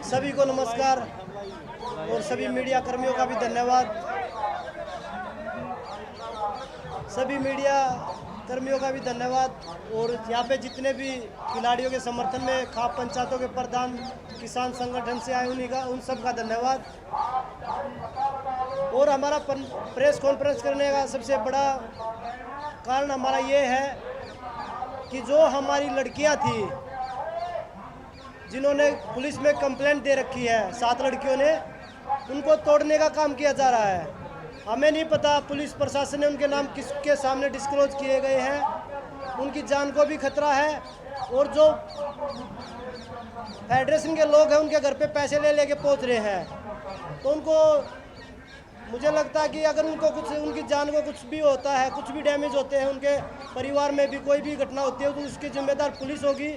सभी को नमस्कार और सभी मीडिया कर्मियों का भी धन्यवाद। सभी मीडिया कर्मियों का भी धन्यवाद और यहाँ पे जितने भी खिलाड़ियों के समर्थन में खाप पंचायतों के प्रधान, किसान संगठन से आए उन सब का धन्यवाद। और हमारा प्रेस कॉन्फ्रेंस करने का सबसे बड़ा कारण हमारा ये है कि जो हमारी लड़कियाँ थी जिन्होंने पुलिस में कंप्लेंट दे रखी है, 7 लड़कियों ने, उनको तोड़ने का काम किया जा रहा है। हमें नहीं पता पुलिस प्रशासन ने उनके नाम किसके सामने डिस्क्लोज किए गए हैं, उनकी जान को भी खतरा है। और जो फेडरेशन के लोग हैं उनके घर पे पैसे ले लेके पहुंच रहे हैं, तो उनको मुझे लगता है कि अगर उनको कुछ, उनकी जान को कुछ भी होता है, कुछ भी डैमेज होते हैं, उनके परिवार में भी कोई भी घटना होती है, तो उसकी जिम्मेदार पुलिस होगी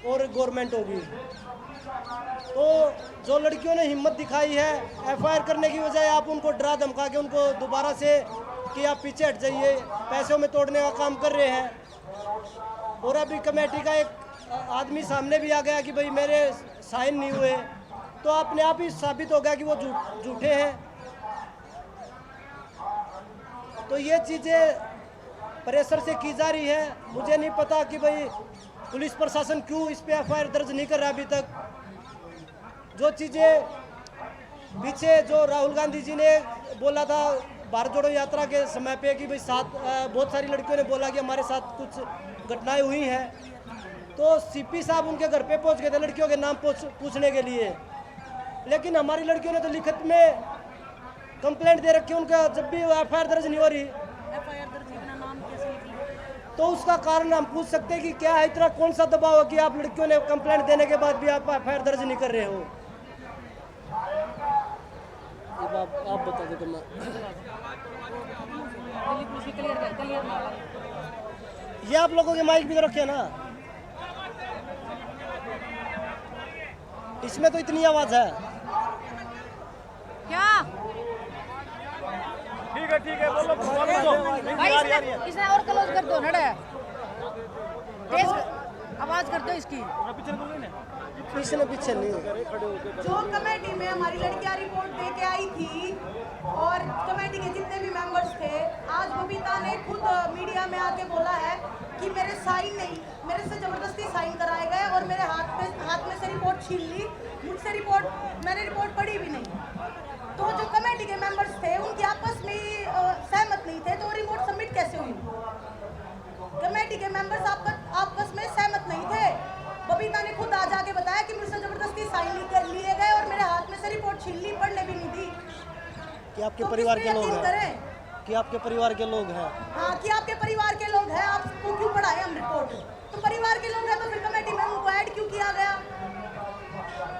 और गवर्नमेंट होगी। तो जो लड़कियों ने हिम्मत दिखाई है एफआईआर करने की बजाय आप उनको डरा धमका के उनको दोबारा से कि आप पीछे हट जाइए, पैसों में तोड़ने का काम कर रहे हैं। और अभी कमेटी का एक आदमी सामने भी आ गया कि भाई मेरे साइन नहीं हुए, तो अपने आप ही साबित हो गया कि वो झूठे हैं। तो ये चीज़ें प्रेशर से की जा रही है। मुझे नहीं पता कि भाई पुलिस प्रशासन क्यों इस पे एफआईआर दर्ज नहीं कर रहा अभी तक। जो चीज़ें पीछे जो राहुल गांधी जी ने बोला था भारत जोड़ो यात्रा के समय पे कि भाई बहुत सारी लड़कियों ने बोला कि हमारे साथ कुछ घटनाएं हुई हैं, तो सीपी साहब उनके घर पे पहुंच गए थे लड़कियों के नाम पूछने के लिए। लेकिन हमारी लड़कियों ने तो लिखित में कंप्लेंट दे रखी है, उनका जब भी एफआईआर दर्ज नहीं हो रही। एफआईआर दर्ज करना नाम कैसे निकला? तो उसका कारण हम पूछ सकते हैं कि क्या है, इतना कौन सा दबाव है कि आप लड़कियों ने कंप्लेंट देने के बाद भी आप एफआईआर दर्ज नहीं कर रहे हो? आप बता दो। ये आप लोगों के माइक भी तो रखे ना, इसमें तो इतनी आवाज है। क्या ठीक है बोलो भाई, इसने और क्लोज कर दो ना, तेज आवाज कर दो इसकी। पीछे नहीं। जो कमेटी में हमारी लड़कियां रिपोर्ट दे के आई थी और कमेटी के जितने भी मेंबर्स थे, आज बबीता ने खुद मीडिया में आके बोला है कि मेरे साइन नहीं, मेरे से जबरदस्ती साइन कराए गए और मेरे हाथ में से रिपोर्ट छीन ली, मुझसे मैंने रिपोर्ट पढ़ी भी नहीं। तो जो कमेटी के मेंबर्स थे उनकी आपस में सहमत नहीं थे, तो रिपोर्ट सबमिट कैसे हुई? कमेटी के मेंबर्स आपस में सहमत नहीं थे। बबीता ने खुद आज आके बताया कि मुझसे जबरदस्ती साइन लिए गए और मेरे हाथ में से रिपोर्ट छीन ली, पढ़ने भी नहीं दी। कि आपके तो परिवार के लोग हैं? कि आपके परिवार के लोग हैं? हाँ, कि आपके परिवार के लोग हैं, आपको क्यों पढ़ाए हम रिपोर्ट? तो परिवार के लोग हैं तो फिर कमेटी में उनको ऐड क्यों किया गया?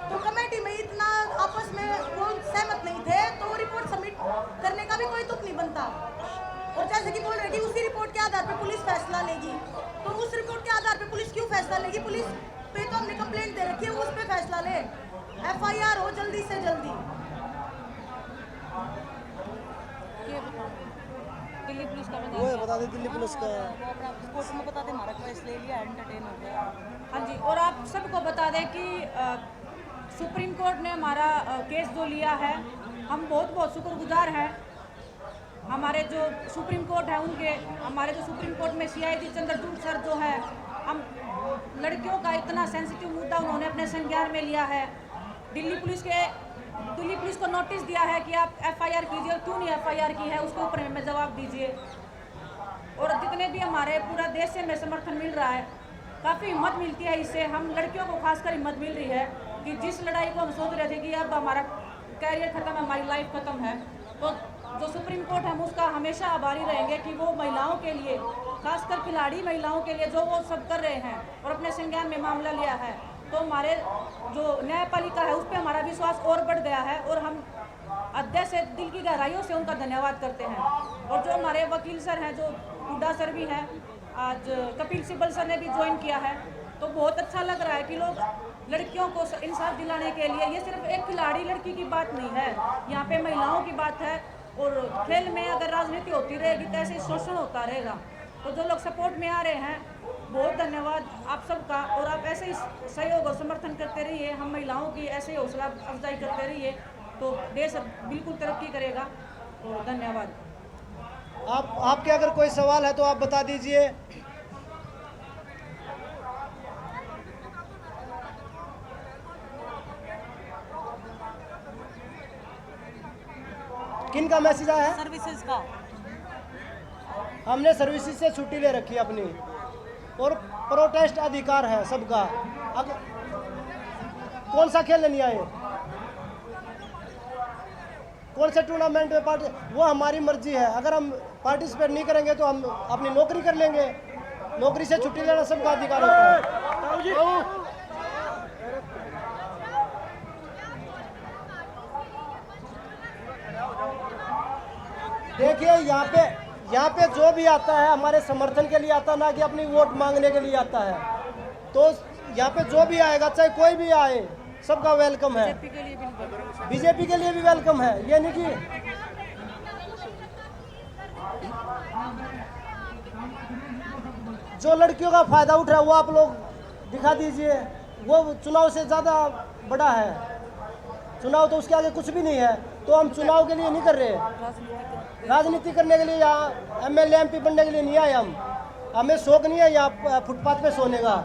तो कमेटी में इतना आपस में वो सहमत नहीं थे, तो रिपोर्ट सबमिट करने का भी कोई तुक नहीं बनता। और जैसे कि बोल रहे कि उसी रिपोर्ट के आधार पर पुलिस फैसला लेगी, तो उस रिपोर्ट के आधार पर पुलिस क्यों फैसला लेगी? पुलिस पे तो हमने कंप्लेंट दे रखी है, उस पे फैसला ले, एफआईआर हो जल्दी से जल्दी। दिल्ली पुलिस का बता दे। दिल्ली पुलिस का कोर्ट में बता दे, हमारा केस ले लिया, एंटरटेन हो गया। हाँ जी, और आप सबको बता दें कि सुप्रीम कोर्ट ने हमारा केस जो लिया है, हम बहुत शुक्रगुजार हैं। हमारे जो सुप्रीम कोर्ट है उनके, हमारे जो सुप्रीम कोर्ट में CID चंद्रचूड़ सर जो है, हम लड़कियों का इतना सेंसिटिव मुद्दा उन्होंने अपने संज्ञान में लिया है। दिल्ली पुलिस को नोटिस दिया है कि आप एफआईआर कीजिए, और क्यों नहीं एफआईआर की है उसके ऊपर हमें जवाब दीजिए। और जितने भी हमारे पूरा देश से हमें समर्थन मिल रहा है, काफ़ी हिम्मत मिलती है इससे। हम लड़कियों को खासकर हिम्मत मिल रही है कि जिस लड़ाई को हम सोच रहे थे कि अब हमारा कैरियर ख़त्म है, हमारी लाइफ ख़त्म है, तो जो सुप्रीम कोर्ट है हम उसका हमेशा आभारी रहेंगे कि वो महिलाओं के लिए, खासकर खिलाड़ी महिलाओं के लिए जो वो सब कर रहे हैं और अपने संज्ञान में मामला लिया है। तो हमारे जो न्यायपालिका है उस पर हमारा विश्वास और बढ़ गया है, और हम अध्यक्ष से दिल की गहराइयों से उनका धन्यवाद करते हैं। और जो हमारे वकील सर हैं, जो हुड्डा सर भी हैं, आज कपिल सिब्बल सर ने भी ज्वाइन किया है, तो बहुत अच्छा लग रहा है कि लोग लड़कियों को इंसाफ दिलाने के लिए, ये सिर्फ एक खिलाड़ी लड़की की बात नहीं है, यहाँ पे महिलाओं की बात है। और खेल में अगर राजनीति होती रहेगी तो ऐसे शोषण होता रहेगा। तो जो लोग सपोर्ट में आ रहे हैं बहुत धन्यवाद आप सबका, और आप ऐसे ही सहयोग और समर्थन करते रहिए, हम महिलाओं की ऐसे ही हौसला अफजाई करते रहिए तो देश बिल्कुल तरक्की करेगा। और धन्यवाद। आपके अगर कोई सवाल है तो आप बता दीजिए। किन का मैसेज आया है? सर्विसेज का हमने सर्विसेज से छुट्टी ले रखी है अपनी, और प्रोटेस्ट अधिकार है सबका। कौन सा खेलने नहीं आए, कौन से टूर्नामेंट में वो हमारी मर्जी है। अगर हम पार्टिसिपेट नहीं करेंगे तो हम अपनी नौकरी कर लेंगे। नौकरी से छुट्टी लेना सबका अधिकार होता है। देखिए यहाँ पे जो भी आता है हमारे समर्थन के लिए आता है, ना कि अपनी वोट मांगने के लिए आता है। तो यहाँ पे जो भी आएगा, चाहे कोई भी आए, सबका वेलकम है। बीजेपी के लिए भी वेलकम है। ये नहीं कि जो लड़कियों का फायदा उठ रहा है वो आप लोग दिखा दीजिए। वो चुनाव से ज़्यादा बड़ा है। चुनाव तो उसके आगे कुछ भी नहीं है। तो हम चुनाव के लिए नहीं कर रहे, राजनीति करने के लिए, यहाँ एमएलए एमपी बनने के लिए नहीं आए हम। हमें शौक नहीं है यहाँ फुटपाथ पे सोने का।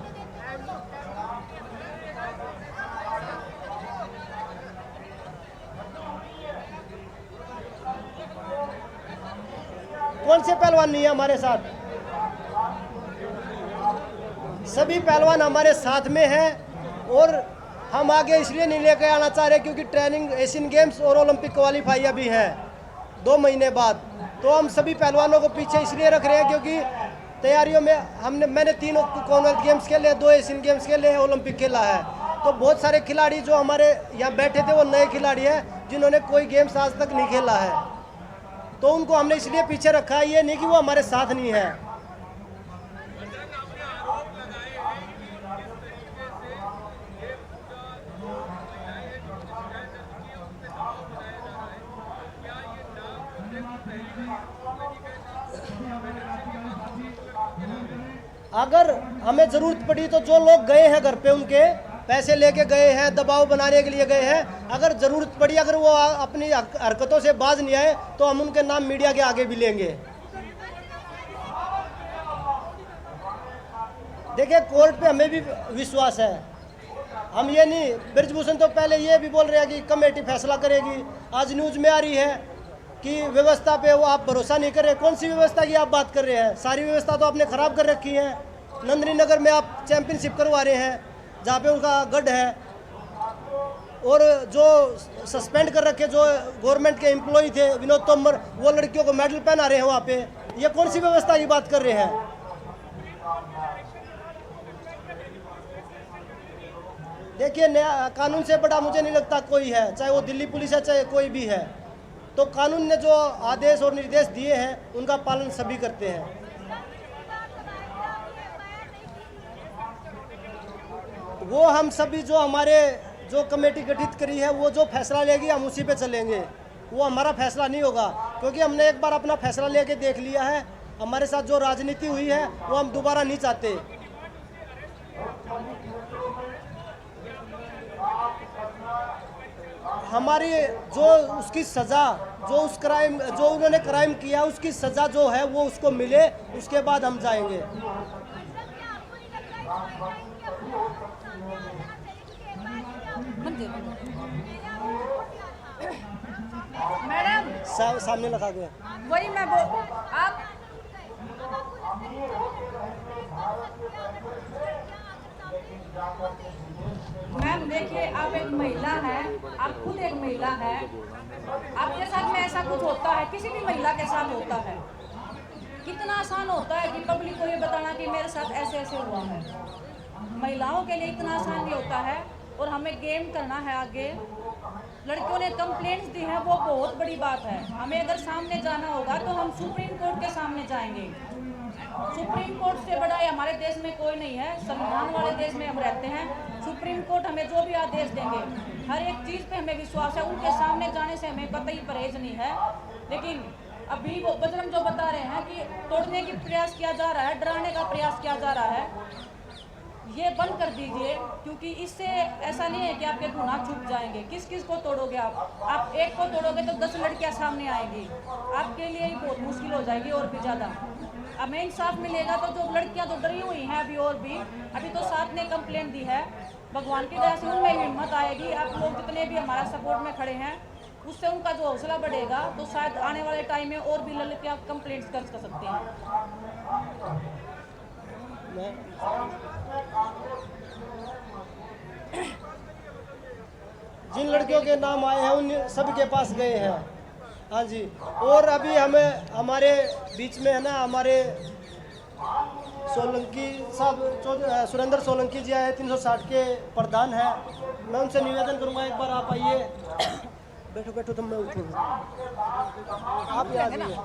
कौन से पहलवान नहीं है हमारे साथ? सभी पहलवान हमारे साथ में हैं, और हम आगे इसलिए नहीं लेकर आना चाह रहे क्योंकि ट्रेनिंग एशियन गेम्स और ओलंपिक क्वालिफाई अभी है 2 महीने बाद। तो हम सभी पहलवानों को पीछे इसलिए रख रहे हैं क्योंकि तैयारियों में मैंने 3 कॉमनवेल्थ गेम्स खेले, 2 एशियन गेम्स खेले, ओलंपिक खेला है। तो बहुत सारे खिलाड़ी जो हमारे यहाँ बैठे थे वो नए खिलाड़ी हैं जिन्होंने कोई गेम्स आज तक नहीं खेला है। तो उनको हमने इसलिए पीछे रखा है, ये नहीं कि वो हमारे साथ नहीं है। अगर हमें जरूरत पड़ी तो जो लोग गए हैं घर पे, उनके पैसे लेके गए हैं, दबाव बनाने के लिए गए हैं, अगर जरूरत पड़ी, अगर वो अपनी हरकतों से बाज नहीं आए तो हम उनके नाम मीडिया के आगे भी लेंगे। देखिए कोर्ट पे हमें भी विश्वास है। हम ये नहीं, ब्रजभूषण तो पहले ये भी बोल रहे हैं कि कमेटी फैसला करेगी। आज न्यूज में आ रही है कि व्यवस्था पे वो आप भरोसा नहीं कर रहे। कौन सी व्यवस्था की आप बात कर रहे हैं? सारी व्यवस्था तो आपने खराब कर रखी है। नंदिनी नगर में आप चैंपियनशिप करवा रहे हैं जहाँ पे उनका गढ़ है, और जो सस्पेंड कर रखे जो गवर्नमेंट के एम्प्लॉय थे विनोद तोमर, वो लड़कियों को मेडल पहना रहे हैं वहाँ पे। ये कौन सी व्यवस्था की बात कर रहे हैं? देखिए नया कानून से बड़ा मुझे नहीं लगता कोई है, चाहे वो दिल्ली पुलिस है चाहे कोई भी है। तो कानून ने जो आदेश और निर्देश दिए हैं उनका पालन सभी करते हैं। वो हम सभी जो हमारे जो कमेटी गठित करी है वो जो फैसला लेगी हम उसी पे चलेंगे। वो हमारा फैसला नहीं होगा क्योंकि हमने एक बार अपना फैसला लेके देख लिया है। हमारे साथ जो राजनीति हुई है वो हम दोबारा नहीं चाहते। हमारी जो उसकी सज़ा, जो उस क्राइम जो उन्होंने क्राइम किया उसकी सज़ा जो है वो उसको मिले, उसके बाद हम जाएंगे। मैडम सामने लगा दे। वही मैं आप मैम देखिए, आप एक महिला हैं, आप खुद एक महिला हैं। आपके साथ में ऐसा कुछ होता है, किसी भी महिला के साथ होता है, कितना आसान होता है कि पब्लिक को ये बताना कि मेरे साथ ऐसे ऐसे हुआ है। महिलाओं के लिए इतना आसान नहीं होता है। और हमें गेम करना है आगे। लड़कियों ने कंप्लेंट्स दी है, वो बहुत बड़ी बात है। हमें अगर सामने जाना होगा तो हम सुप्रीम कोर्ट के सामने जाएंगे। सुप्रीम कोर्ट से बड़ा हमारे देश में कोई नहीं है। संविधान वाले देश में हम रहते हैं। सुप्रीम कोर्ट हमें जो भी आदेश देंगे, हर एक चीज़ पे हमें विश्वास है। उनके सामने जाने से हमें कतई परहेज नहीं है। लेकिन अभी वो बजरंग जो बता रहे हैं कि तोड़ने की प्रयास किया जा रहा है, डराने का प्रयास किया जा रहा है, ये बंद कर दीजिए, क्योंकि इससे ऐसा नहीं है कि आपके गुनाह छुप जाएंगे। किस किस को तोड़ोगे आप एक को तोड़ोगे तो 10 लड़कियां सामने आएंगी, आपके लिए ही बहुत मुश्किल हो जाएगी और भी ज़्यादा। हमें इंसाफ मिलेगा तो जो लड़कियां तो डरी हुई हैं अभी, और भी अभी तो 7 ने कंप्लेंट दी है, भगवान की दया से उनमें हिम्मत आएगी। आप लोग जितने भी हमारा सपोर्ट में खड़े हैं, उससे उनका जो हौसला बढ़ेगा तो शायद आने वाले टाइम में और भी लड़कियां कंप्लेंट्स दर्ज कर सकते हैं। जिन लड़कियों के नाम आए हैं उन सब के पास गए हैं। हाँ जी, और अभी हमें हमारे बीच में है ना, हमारे सोलंकी साहब, सुरेंद्र सोलंकी जी आए, 360 के प्रधान हैं। मैं उनसे निवेदन करूंगा, एक बार आप आइए। बैठो बैठो, तुम मैं उठूँगा, आप ही आ जाइए।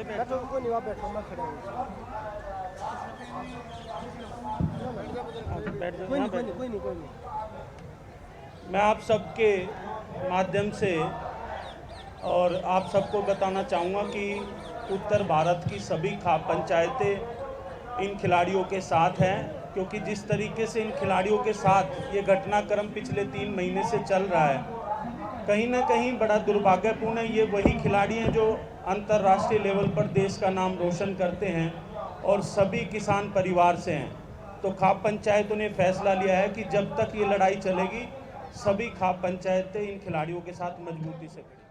बैठो, कोई नहीं, आप बैठो, मैं खड़े हूँ। कोई नहीं। मैं आप सबके माध्यम से और आप सबको बताना चाहूँगा कि उत्तर भारत की सभी खाप पंचायतें इन खिलाड़ियों के साथ हैं, क्योंकि जिस तरीके से इन खिलाड़ियों के साथ ये घटनाक्रम पिछले 3 महीने से चल रहा है, कहीं ना कहीं बड़ा दुर्भाग्यपूर्ण है। ये वही खिलाड़ी हैं जो अंतर्राष्ट्रीय लेवल पर देश का नाम रोशन करते हैं और सभी किसान परिवार से हैं। तो खाप पंचायतों ने फैसला लिया है कि जब तक ये लड़ाई चलेगी, सभी खाप पंचायतें इन खिलाड़ियों के साथ मजबूती से खड़ी।